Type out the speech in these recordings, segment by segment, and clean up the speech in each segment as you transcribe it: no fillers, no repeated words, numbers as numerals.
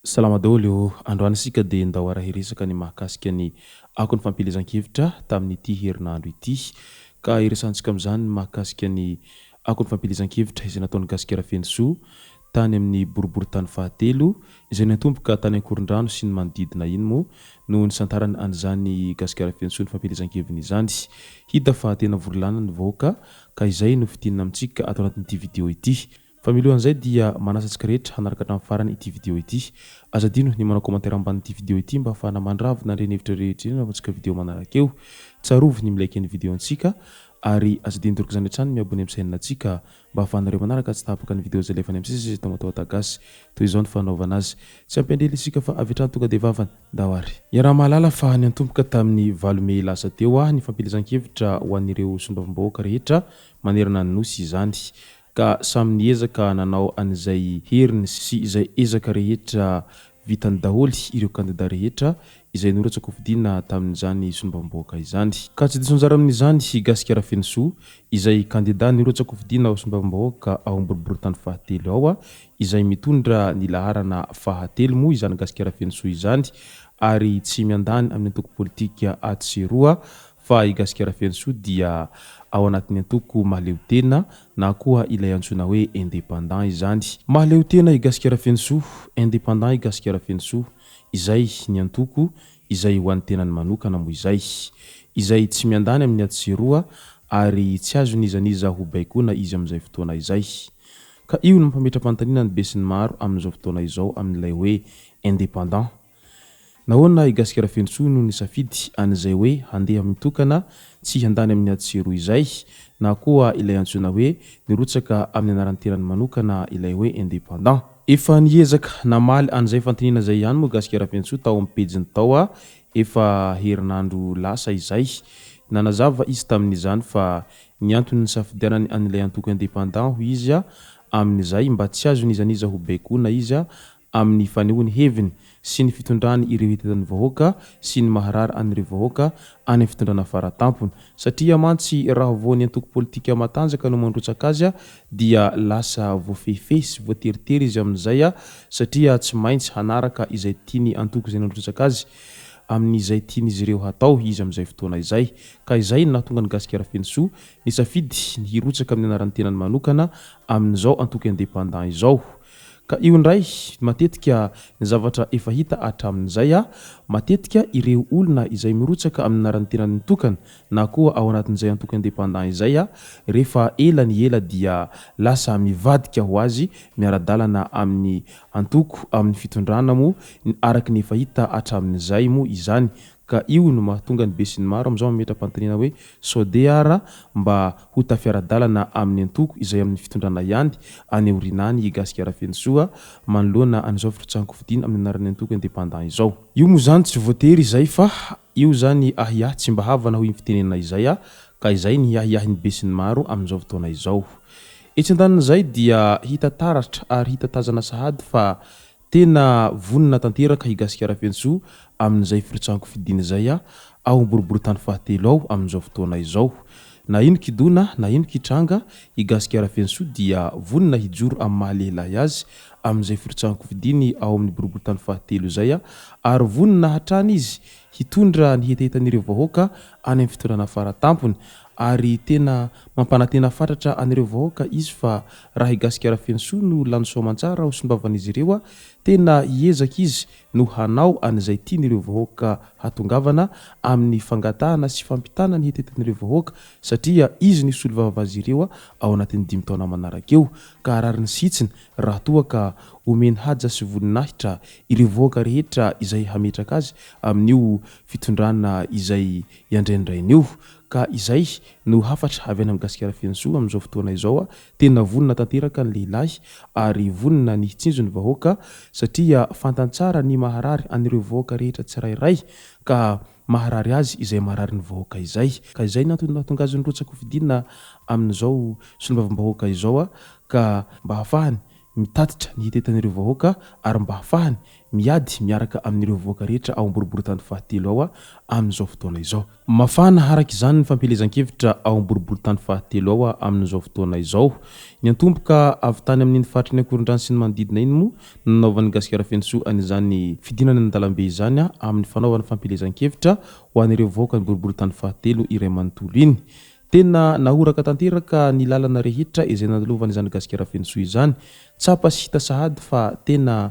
Salama daholo androany sika dia ndao arahiresaka ny mahakasika ny akony fampilezan-kevitra tamin'ity herinandro ity ka iresantsika amin'izany mahakasika ny akony fampilezan-kevitra izay nataon'ny Gascar Fenosoa tany amin'ny boribory-tany fahatelo izay natomboka tany Ankorondrano sy ny manodidina iny moa no nisantarany an'izany Gascar Fenosoa ny fampilezan-keviny izany. Hita fa tena vorilana ny vahoaka ka izay no fitinina amintsika atao anatin'ity vidéo ity. Fa milohan'izay dia manasa antsika rehetra hanaraka hatramin'ny farany ity vidéo ity. Aza dino ny manao commentaire ambanin'ity vidéo ity mba ahafahana mandravona ireny hevitra rehetra ireny avantsika vidéo manaraka eo. Tsarovy ny milaiky ny vidéo antsika ary aza dino doroko izany hatrany miabone amin'ny chaîne antsika mba ahafahanareo manaraka tsy tapaka ny vidéo izay lefany amin'ny sisy izay WATAWATA GASY toy izao ny fanaovana azy. Tsy ampendrely isika fa avy hatrany tonga dia vavany dawary. Iaraha mahalala fa ny antomboka tamin'ny 8 Mey lasa teo ny fampilezan-kevitra ho an'ireo sombavim-bahoaka rehetra manerana ny nosy izany. Ka samy niezaka nanao an'izay heriny sy izay ezaka rehetra vitany daholy ireo kandida rehetra izay noratsakofidiana tamin'izany sombavim-bahoaka izany. Ka tsy diso anjara amin'izany Gascar Fenosoa izay kandida noratsakofidiana ao sombavim-bahoaka ao amboribory-tany fahatelo ao izay mitondra ny laharana fahatelo moa izany Gascar Fenosoa izany ary tsy miandany amin'ny antoko politika atseroa fa i Gascar Fenosoa dia ao anatin'ny antoko mahaleo tena na koa ilay antsoina hoe indépendant izany. Mahaleo tena i Gascar Fenosoa, indépendant i Gascar Fenosoa, izay ny antoko izay ho an'ny tenany manokana moa izay tsy miandany amin'ny atseroa ary tsy azo nizaniza ho baikona izy amin'izay fotoana izay. Ka io no mampametra-panontaniana ny be sy ny maro amin'izao fotoana izao amin'ilay hoe indépendant. Nahoana i Gascar Fenosoa no nisafidy an'izay hoe handeha mitokana tsy handany amin'ny atseroa izay na koa ilay antsoina hoe nirotsaka amin'ny anaran'ny tenany manokana ilay hoe indépendant. Efa niezaka namaly an'izay fanontaniana izay ihany moa Gascar Fenosoa tao amin'ny pejiny tao efa herinandro lasa izay nanazava izy tamin'izany fa ny antony nisafidianany an'ilay antoko indépendant ho izy amin'izay mba tsy azo nizaniza ho baikona izy amin'ny fanehoany heviny sy ny fitondrany ireo hitetan'ny vahoaka sy ny maharary an'ireo vahoaka any fitondrana faratampony satria mantsy raha vao ny antoko politika matanjaka no mandrotsaka azy dia lasa voafehife sy voateritery izy amin'izay satria tsy maintsy hanaraka izay tiany antoko izay nandrotsaka azy amin'izay tian'izy ireo hatao izy amin'izay fotoana izay. Ka izay no nahatonga ny Gascar Fenosoa nisafidy ny hirotsaka amin'ny anaran'ny tenany manokana amin'izao antoko indépendant izao. Ka io ndray matetika ny zavatra efa hita hatramin'izay matetika ireo olona izay mirotsaka amin'ny anaran'ny tenany mitokana na koa ao anatin'izay antoko indépendant izay rehefa ela ny ela dia lasa mivadika ho azy miara-dalana amin'ny antoko amin'ny fitondrana moa araky ny efa hita hatramin'izay moa izany. Ka io no mahatonga ny be sy ny maro amin'izao mametra-panontaniana hoe sodehara mba ho tafiara-dalana amin'ny antoko izay amin'ny fitondrana ihany any aorinany i Gascar Fenosoa manoloana an'izao firotsahan-kofidiana amin'ny anaran'ny antoko indépendant izao. Io moa zany tsy voatery izay fa io zany ahiahy tsy mba havana ho fitenena izay ka izay ny ahiahin'ny be sy ny maro amin'izao fotoana izao. Etsy andanin'izay dia hita taratra ary hita tazana sahady fa tena vonina tanteraka i Gascar Fenosoa amin'izay firotsahan-kofidiana izay ao amboribory-tany fahatelo ao amin'izao fotoana izao. Na ino kidona na ino kitranga i Gascar Fenosoa dia vonina hijoro amin'ny mahalehilahy azy amin'izay firotsahan-kofidiany ao amin'ny boribory-tany fahatelo izay ary vonina hatrany izy hitondra ny hetahetaan'ireo vahoaka any amin'ny fitondrana faratampony ary tena mampanantena fatratra an'ireo vahoaka izy fa raha i Gascar Fenosoa no lany soamantsara ho sombavan'izy ireo tena hiezaka izy no hanao an'izay tian'ireo vahoaka hatongavana amin'ny fangatahana sy fampitana ny hetahetaan'ireo vahoaka satria izy ny solivava azy ireo ao anatin'ny 5 taona manaraka eo ka arary ny sitsiny raha toa ka omeny haja sy voninahitra ireo vahoaka rehetra izay hametraka azy amin'io fitondrana izay iandraindrainy io. Ka izay no hafatra avy any amin'ny Gascar Fenosoa amin'izao fotoana izao tena vonina tanteraka ny lehilahy ary vonina ny hitsinjo ny vahoaka satria fantantsara ny maharary an'ireo vahoaka rehetra tsirairay ka maharary azy izay maharary ny vahoaka izay. Ka izay nahatonga azy nirotsaka-kofidiana amin'izao solovavim-bahoaka izao ka mba hahafahany mitatitra ny hitetan'ireo vahoaka ary mba hafahany miady miaraka amin'ireo vahoaka rehetra ao amboribory-tany fahatelo ao amin'izao fotoana izao. Mafana araka izany ny fampelezan-kevitra ao amboribory-tany fahatelo ao amin'izao fotoana izao. Ny antomboka avy tany amin'ny faritry ny ankorondrano sy ny manodidina iny moa nanaovan'ny Gascar Fenosoa an'izany fidinana ny andalambe izany amin'ny fanaovana fampelezan-kevitra ho an'ireo vahoaka ny boribory-tany fahatelo iray manontolo iny. Tena nahoraka tanteraka ny lalana rehetra izay nalovany izany Gascar Fenosoa izany. Tsapa sy hita sahady fa tena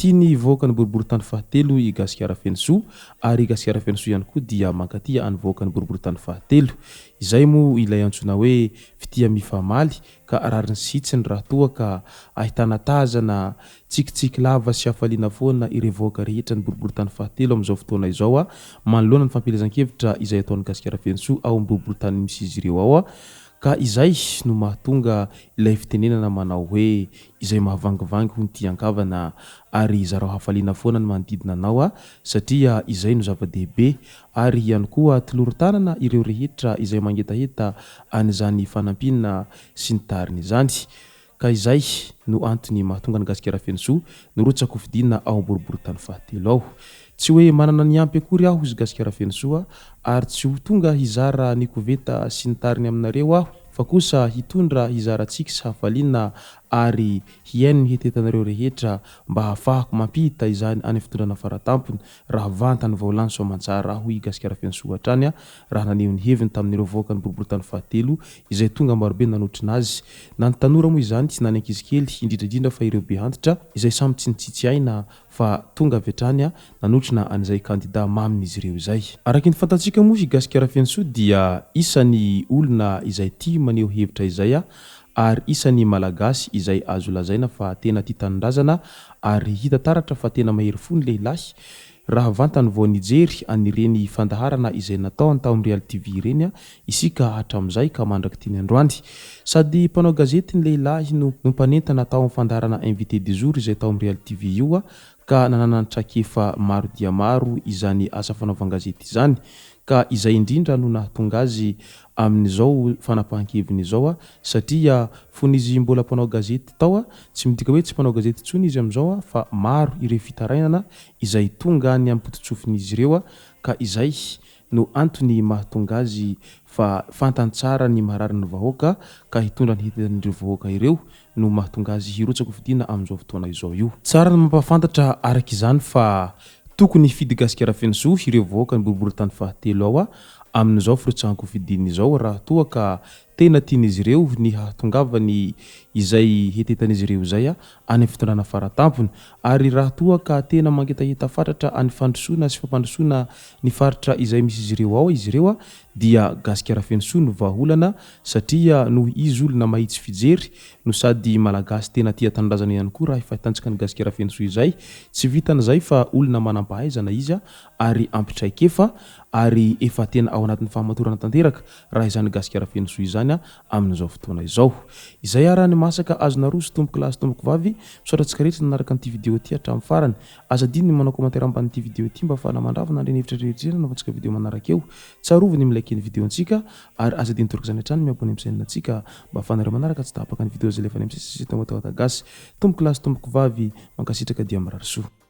tiany vahoaka ny boribory-tany fahatelo i Gascar Fenosoa ary Gascar Fenosoa ihany koa dia mankatia any vahoaka ny boribory-tany fahatelo. Izay moa ilay antsoina hoe fitia mifamaly ka rariny sitsiny raha toa ka ahitana tazana tsikitsiky lava sy hafaliana foana ireo vahoaka rehetra ny boribory-tany fahatelo amin'izao fotoana izao manoloana ny fampelezan-kevitra izay ataon'ny Gascar Fenosoa ao amin'ny boribory-tany misy izy ireo ao ka izay no mahatonga ilay fitenenana manao hoe izay mahavangivangy ho ny tiankavana ary zareo hafaliana foana ny manodidina anao satria izay no zava-dehibe ary ihany koa toloron-tanana ireo rehetra izay mangetaheta an'izany fanampinana sy ny tariny izany. Ka izay no antony mahatonga ny Gascar Fenosoa norotsaka ho fidinina ao amboribory-tany fahatelo ao. Tsy hoe manana ny ampy akory aho izy Gascar Fenosoa ary tsy ho tonga hizara ny koveta sy ny tariny aminareo aho fa kosa hitondra hizarantsika sy hafaliana ary hiaino ny hetetanareo rehetra mba hafahako mampita izany any fitondrana faratampony raha vantany vaolany soamantsara aho i Gascar Fenosoa hatrany raha naneho ny heviny tamin'ireo vahoaka ny boribory-tany fahatelo izay tonga marobe nanotrina azy. Na ny tanora moa izany tsy na ny ankizy kely indrindrandrindra fa ireo be antitra izay samy tsy nitsitsy aina fa tonga avy hatrany nanotrina an'izay kandida mamin'izy ireo izay. Araka ny fantatsika moa i Gascar Fenosoa dia isan'ny olona izay tia maneho hevitra izay ary isan'ny malagasy izay azo lazaina fa tena tia tanindrazana ary hita taratra fa tena mahery fo ny lehilahy raha vantany vao nijery anireny fandaharana izay nataony tao amin'ny Real TV ireny isika hatramin'izay ka mandraky tiany androany. Sady mpanao gazety ny lehilahy no mpanentana tao amin'ny fandaharana invité du jour izay tao amin'ny Real TV io ka nanana ny traikefa maro dia maro izany asa fanaovan-gazety izany ka izay indrindra no nahatonga azy amin'izao fanapahan-keviny izao satria fonizy mbola mpanao gazety tao tsy midika hoe tsy mpanao gazety tsony izy amin'izao fa maro ireo fitarainana izay tonga ny ampototsofin'izy ireo ka izay no antony mahatonga azy fa fantany tsara ny maharary ny vahoaka ka hitondra ny hetetan'ireo vahoaka ireo no mahatonga azy hirotsaka fidina amin'izao fotoana izao io. Tsara ny mampafantatra araka izany fa tokony hifidy Gascar Fenosoa ireo vahoaka ny boribory-tany fahatelo ao amin'izao firotsahanko fidiny izao raha toa ka tena tian'izy ireo ny hahatongavany izay hetetan'izy ireo izay any fitondrana faratampony ary raha toa ka tena mangetaheta fatratra any fandrosoana sy fampandrosoana ny faritra izay misy izy ireo ao izy ireo dia Gascar Fenosoa no vahaolana satria no izy olona mahitsy fijery no sady malagasy tena tia tanindrazana ihany koa raha fahitantsika ny Gascar Fenosoa izay tsy vitan'izay fa olona manam-pahaizana izy ary ampitraikefa ary efa tena ao anatin'ny fahamatorana tanteraka raha izany Gascar Fenosoa izany amin'izao fotoana izao. Izay raha ny masaka azona roa sy tomboko lahy sy tomboko vavy misaotratsika rehetra nanaraka an'ity vidéo ity hatramin'ny farany. Aza dininy manao commentaire amban'ity vidéo ity mba afahana mandravana andreny hevitra rehetra navatsika vidéo manaraka eo. Tsaroviny milike ny vidéo antsika ary aza diny toraka izany hatrany miabone amin'ny chaîne antsika mba afahanareo manaraka tsy tapaka ny vidéo izay lefa any amin'ny sisy WATAWATA GASY. Tomboko lahy sy tomboko vavy mankasitraka dia mirary soa.